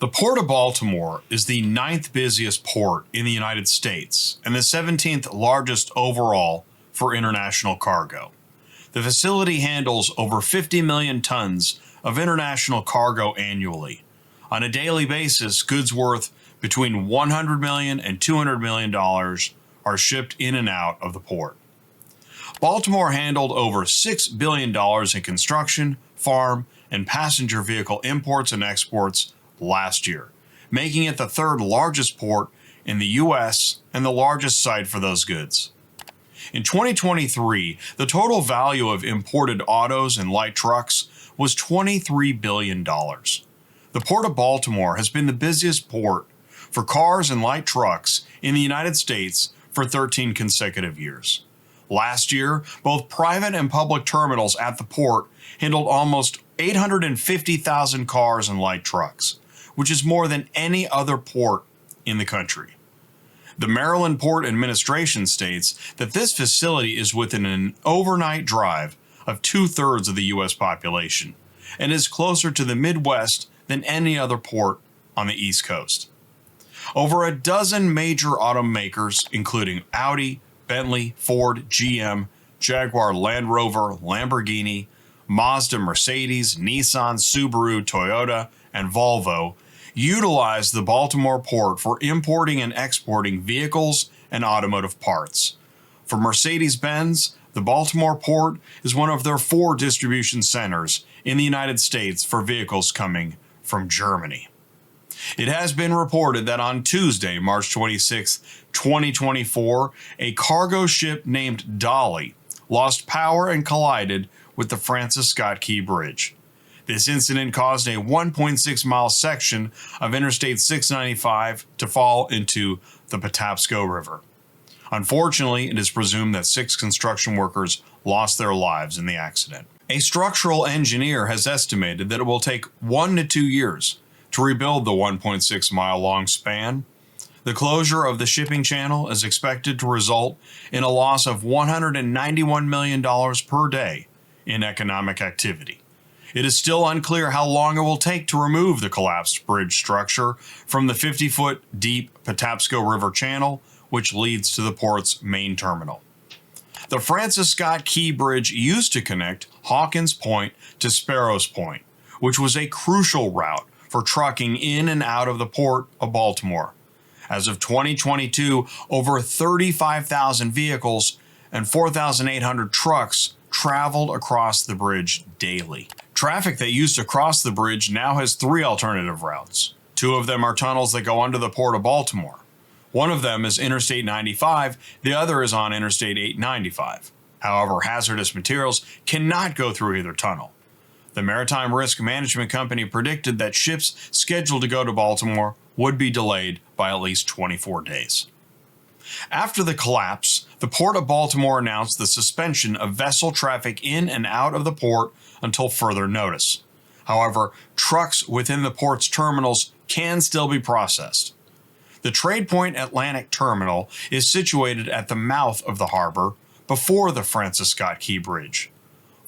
The Port of Baltimore is the 9th busiest port in the United States and the 17th largest overall for international cargo. The facility handles over 50 million tons of international cargo annually. On a daily basis, goods worth between $100 million and $200 million are shipped in and out of the port. Baltimore handled over $6 billion in construction, farm, and passenger vehicle imports and exports last year, making it the third largest port in the U.S. and the largest site for those goods. In 2023, the total value of imported autos and light trucks was $23 billion. The Port of Baltimore has been the busiest port for cars and light trucks in the United States for 13 consecutive years. Last year, both private and public terminals at the port handled almost 850,000 cars and light trucks, which is more than any other port in the country. The Maryland Port Administration states that this facility is within an overnight drive of 2/3 of the U.S. population and is closer to the Midwest than any other port on the East Coast. Over a dozen major automakers, including Audi, Bentley, Ford, GM, Jaguar, Land Rover, Lamborghini, Mazda, Mercedes, Nissan, Subaru, Toyota, and Volvo, utilize the Baltimore port for importing and exporting vehicles and automotive parts. For Mercedes-Benz, the Baltimore port is one of their 4 distribution centers in the United States for vehicles coming from Germany. It has been reported that on Tuesday, March 26, 2024, a cargo ship named Dolly lost power and collided with the Francis Scott Key Bridge. This incident caused a 1.6-mile section of Interstate 695 to fall into the Patapsco River. Unfortunately, it is presumed that 6 construction workers lost their lives in the accident. A structural engineer has estimated that it will take 1 to 2 years to rebuild the 1.6-mile-long span. The closure of the shipping channel is expected to result in a loss of $191 million per day in economic activity. It is still unclear how long it will take to remove the collapsed bridge structure from the 50-foot deep Patapsco River channel, which leads to the port's main terminal. The Francis Scott Key Bridge used to connect Hawkins Point to Sparrows Point, which was a crucial route for trucking in and out of the Port of Baltimore. As of 2022, over 35,000 vehicles and 4,800 trucks traveled across the bridge daily. Traffic that used to cross the bridge now has 3 alternative routes. 2 of them are tunnels that go under the Port of Baltimore. One of them is Interstate 95, the other is on Interstate 895. However, hazardous materials cannot go through either tunnel. The Maritime Risk Management Company predicted that ships scheduled to go to Baltimore would be delayed by at least 24 days. After the collapse, the Port of Baltimore announced the suspension of vessel traffic in and out of the port until further notice. However, trucks within the port's terminals can still be processed. The TradePoint Atlantic Terminal is situated at the mouth of the harbor before the Francis Scott Key Bridge.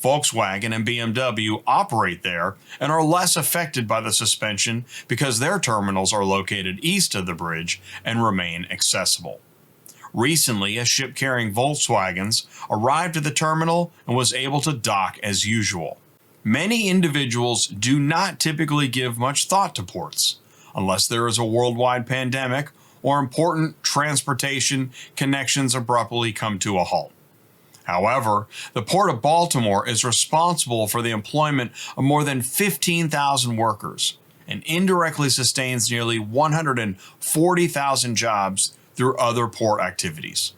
Volkswagen and BMW operate there and are less affected by the suspension because their terminals are located east of the bridge and remain accessible. Recently, a ship carrying Volkswagens arrived at the terminal and was able to dock as usual. Many individuals do not typically give much thought to ports, unless there is a worldwide pandemic or important transportation connections abruptly come to a halt. However, the Port of Baltimore is responsible for the employment of more than 15,000 workers and indirectly sustains nearly 140,000 jobs through other port activities.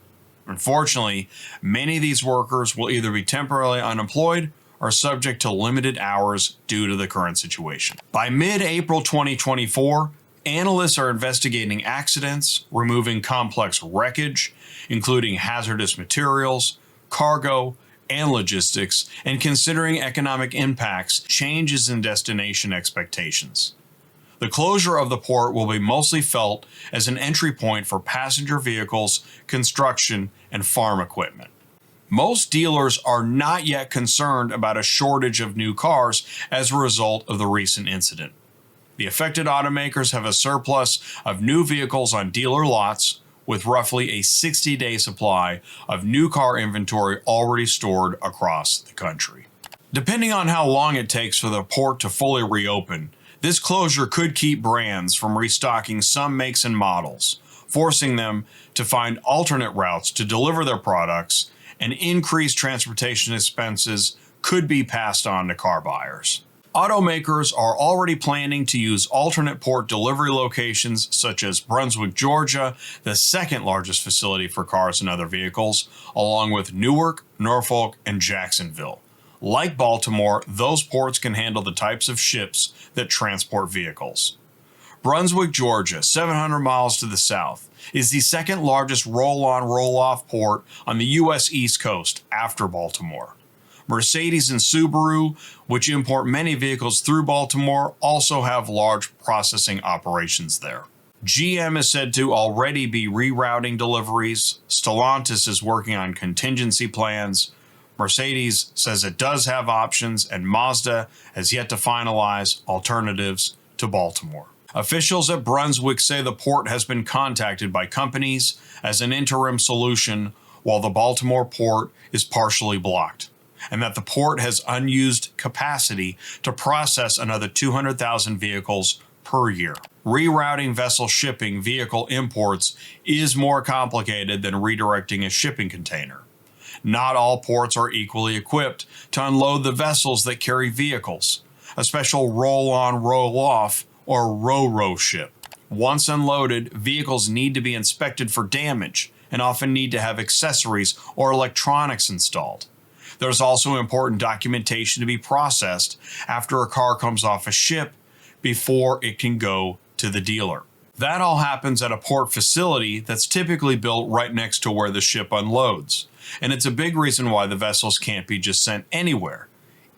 Unfortunately, many of these workers will either be temporarily unemployed or subject to limited hours due to the current situation. By mid-April 2024, analysts are investigating accidents, removing complex wreckage, including hazardous materials, cargo, and logistics, and considering economic impacts, changes in destination expectations. The closure of the port will be mostly felt as an entry point for passenger vehicles, construction, and farm equipment. Most dealers are not yet concerned about a shortage of new cars as a result of the recent incident. The affected automakers have a surplus of new vehicles on dealer lots, with roughly a 60-day supply of new car inventory already stored across the country. Depending on how long it takes for the port to fully reopen, this closure could keep brands from restocking some makes and models, forcing them to find alternate routes to deliver their products, and increased transportation expenses could be passed on to car buyers. Automakers are already planning to use alternate port delivery locations such as Brunswick, Georgia, the second largest facility for cars and other vehicles, along with Newark, Norfolk, and Jacksonville. Like Baltimore, those ports can handle the types of ships that transport vehicles. Brunswick, Georgia, 700 miles to the south, is the second largest roll-on, roll-off port on the U.S. East Coast after Baltimore. Mercedes and Subaru, which import many vehicles through Baltimore, also have large processing operations there. GM is said to already be rerouting deliveries. Stellantis is working on contingency plans. Mercedes says it does have options, and Mazda has yet to finalize alternatives to Baltimore. Officials at Brunswick say the port has been contacted by companies as an interim solution while the Baltimore port is partially blocked, and that the port has unused capacity to process another 200,000 vehicles per year. Rerouting vessel shipping vehicle imports is more complicated than redirecting a shipping container. Not all ports are equally equipped to unload the vessels that carry vehicles. A special roll-on, roll-off, or ro-ro ship. Once unloaded, vehicles need to be inspected for damage and often need to have accessories or electronics installed. There's also important documentation to be processed after a car comes off a ship before it can go to the dealer. That all happens at a port facility that's typically built right next to where the ship unloads. And it's a big reason why the vessels can't be just sent anywhere,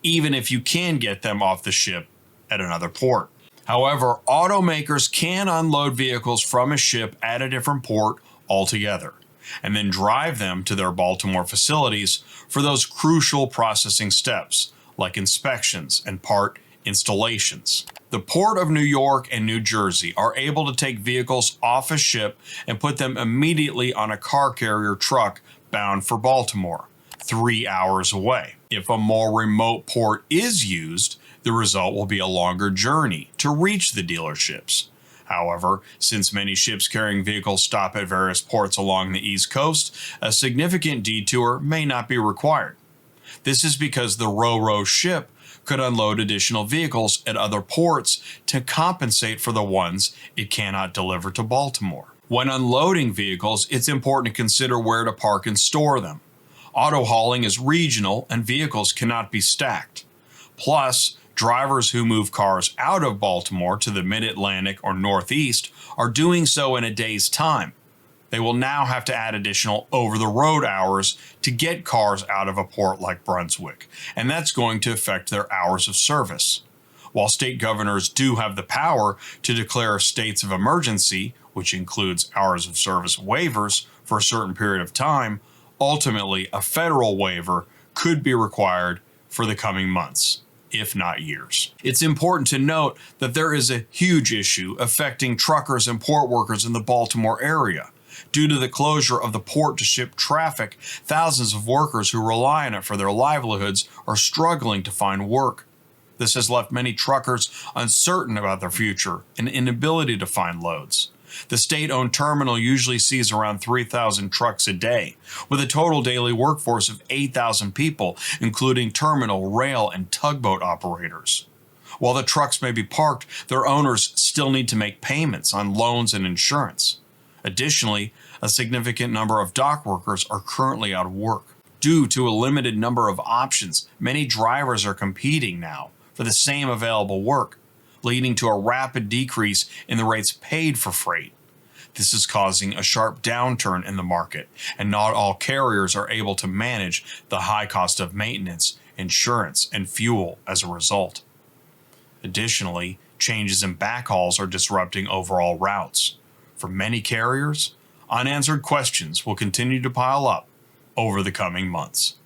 even if you can get them off the ship at another port. However, automakers can unload vehicles from a ship at a different port altogether, and then drive them to their Baltimore facilities for those crucial processing steps, like inspections and part installations. The Port of New York and New Jersey are able to take vehicles off a ship and put them immediately on a car carrier truck bound for Baltimore, 3 hours away. If a more remote port is used, the result will be a longer journey to reach the dealerships. However, since many ships carrying vehicles stop at various ports along the East Coast, a significant detour may not be required. This is because the ro-ro ship could unload additional vehicles at other ports to compensate for the ones it cannot deliver to Baltimore. When unloading vehicles, it's important to consider where to park and store them. Auto hauling is regional and vehicles cannot be stacked. Plus, drivers who move cars out of Baltimore to the Mid-Atlantic or Northeast are doing so in a day's time. They will now have to add additional over-the-road hours to get cars out of a port like Brunswick, and that's going to affect their hours of service. While state governors do have the power to declare states of emergency, which includes hours of service waivers for a certain period of time, ultimately a federal waiver could be required for the coming months, if not years. It's important to note that there is a huge issue affecting truckers and port workers in the Baltimore area. Due to the closure of the port to ship traffic, thousands of workers who rely on it for their livelihoods are struggling to find work. This has left many truckers uncertain about their future and inability to find loads. The state-owned terminal usually sees around 3,000 trucks a day, with a total daily workforce of 8,000 people, including terminal, rail, and tugboat operators. While the trucks may be parked, their owners still need to make payments on loans and insurance. Additionally, a significant number of dock workers are currently out of work. Due to a limited number of options, many drivers are competing now for the same available work, leading to a rapid decrease in the rates paid for freight. This is causing a sharp downturn in the market, and not all carriers are able to manage the high cost of maintenance, insurance, and fuel as a result. Additionally, changes in backhauls are disrupting overall routes. For many carriers, unanswered questions will continue to pile up over the coming months.